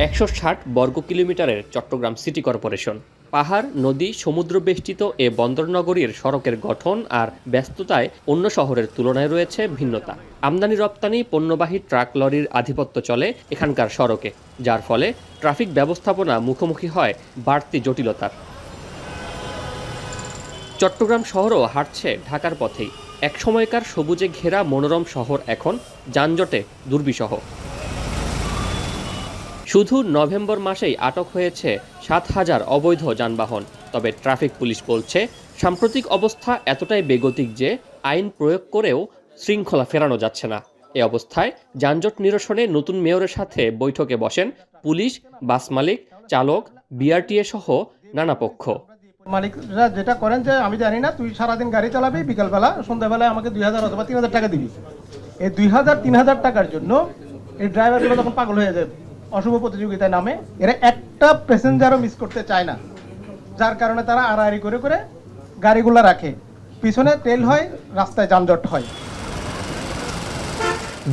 ১৬০ বর্গ কিলোমিটারের Chittagong city corporation. পাহাড়, নদী, সমুদ্র বেষ্টিত এ বন্দরনগরীর সড়কের গঠন আর ব্যস্ততায় অন্য শহরের তুলনায় রয়েছে ভিন্নতা। আমদানি রপ্তানি পণ্যবাহী ট্রাক লরির আধিপত্য চলে এখানকার সড়কে, যার ফলে ট্রাফিক ব্যবস্থাপনা মুখোমুখি হয় বাড়তি জটিলতার। চট্টগ্রাম শহরও হাঁটছে ঢাকার পথেই। একসময়কার সবুজে ঘেরা মনোরম শহর এখন যানজটে দুর্বিষহ। শুধু নভেম্বর মাসেই আটক হয়েছে ৭,০০০ অবৈধ যানবাহন। তবে ট্রাফিক পুলিশ বলছে, সাম্প্রতিক অবস্থা এতটাই বেগতিক যে আইন প্রয়োগ করেও শৃঙ্খলা ফেরানো যাচ্ছে না। এ অবস্থায় যানজট নিরসনে নতুন মেয়রের সাথে বৈঠকে বসেন পুলিশ, বাস মালিক, চালক, বিআরটিএ সহ নানা পক্ষ। মালিকরা যেটা করেন যে, আমি জানি না, তুই সারাদিন গাড়ি চালাবি, বিকালবেলা সন্ধ্যাবেলায় আমাকে ২,০০০ অথবা ৩,০০০ টাকা দিবি। এই ২,০০০-৩,০০০ টাকার জন্য এই ড্রাইভারগুলো তখন পাগল হয়ে যায়, অশুভ প্রতিযোগিতায় নামে। এরা একটা প্যাসেঞ্জারও মিস করতে চায় না, যার কারণে তারা আড়াআড়ি করে করে গাড়িগুলো রাখে, পিছনে তেল হয়, রাস্তায় যানজট হয়।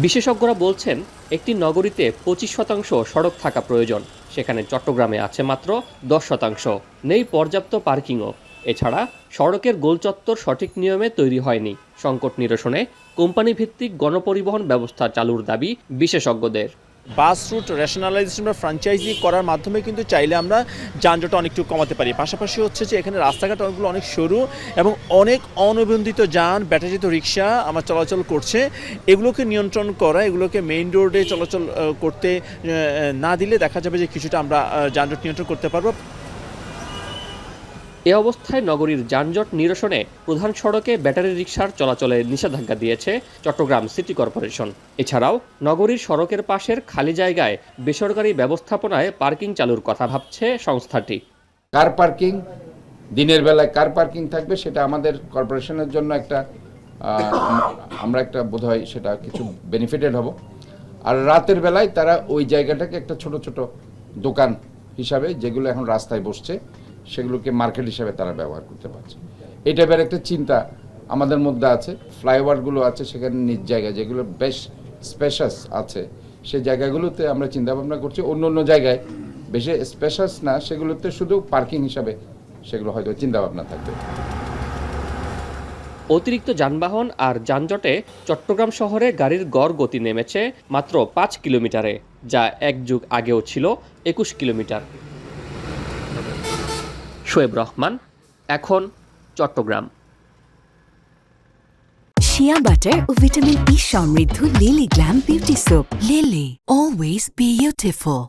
বিশেষজ্ঞরা বলছেন, একটি নগরীতে ২৫% সড়ক থাকা প্রয়োজন। সেখানে চট্টগ্রামে আছে মাত্র 10%। নেই পর্যাপ্ত পার্কিংও। এছাড়া সড়কের গোলচত্বর সঠিক নিয়মে তৈরি হয়নি। সংকট নিরসনে কোম্পানি ভিত্তিক গণপরিবহন ব্যবস্থা চালুর দাবি বিশেষজ্ঞদের। বাস রুট রেশনালাইজেশন বা ফ্র্যাঞ্চাইজি করার মাধ্যমে কিন্তু চাইলে আমরা যানজট অনেকটু কমাতে পারি। পাশাপাশি হচ্ছে যে এখানে রাস্তাঘাট অনেকগুলো অনেক সরু এবং অনেক অনিবন্ধিত যান, ব্যাটারিচালিত রিক্সা আমার চলাচল করছে। এগুলোকে নিয়ন্ত্রণ করা, এগুলোকে মেইন রোডে চলাচল করতে না দিলে দেখা যাবে যে কিছুটা আমরা যানজট নিয়ন্ত্রণ করতে পারবো। এ অবস্থায় নগরীর যানজট নিরসনে প্রধান সড়কে ব্যাটারি রিকশার চলাচলে নিষেধাজ্ঞা দিয়েছে চট্টগ্রাম সিটি কর্পোরেশন। এছাড়াও নগরীর সড়কের পাশের খালি জায়গায় বেসরকারি ব্যবস্থাপনায় পার্কিং চালুর কথা ভাবছে সংস্থাটি। কার পার্কিং, দিনের বেলায় কার পার্কিং থাকবে সেটা আমাদের কর্পোরেশনের জন্য একটা আমরা একটা বোধহয় সেটা কিছু বেনিফিটেড হব। আর রাতের বেলায় তারা ওই জায়গাটাকে একটা ছোট ছোট দোকান হিসাবে, যেগুলো এখন রাস্তায় বসছে, সেগুলোকে মার্কেট হিসাবে তারা ব্যবহার করতে পারছে। এই টাইপের একটা চিন্তা আমাদের মধ্যে আছে। ফ্লাইওভারগুলো আছে সেখানে নিজ জায়গায় যেগুলো বেশ স্পেশাস আছে, সেই জায়গাগুলোতে আমরা চিন্তা ভাবনা করছি। অন্য অন্য জায়গায় বেশি স্পেশাস না, সেগুলোতে শুধু পার্কিং হিসাবে সেগুলো হয়তো চিন্তা ভাবনা থাকবে। অতিরিক্ত যানবাহন আর যানজটে চট্টগ্রাম শহরে গাড়ির গড় গতি নেমেছে মাত্র ৫ কিলোমিটারে, যা এক যুগ আগেও ছিল ২১ কিলোমিটার। শোয়েব রহমান, এখন চট্টগ্রাম। শিয়া বাটার ও ভিটামিন ই সমৃদ্ধ lily glam beauty soap. Lily, always beautiful.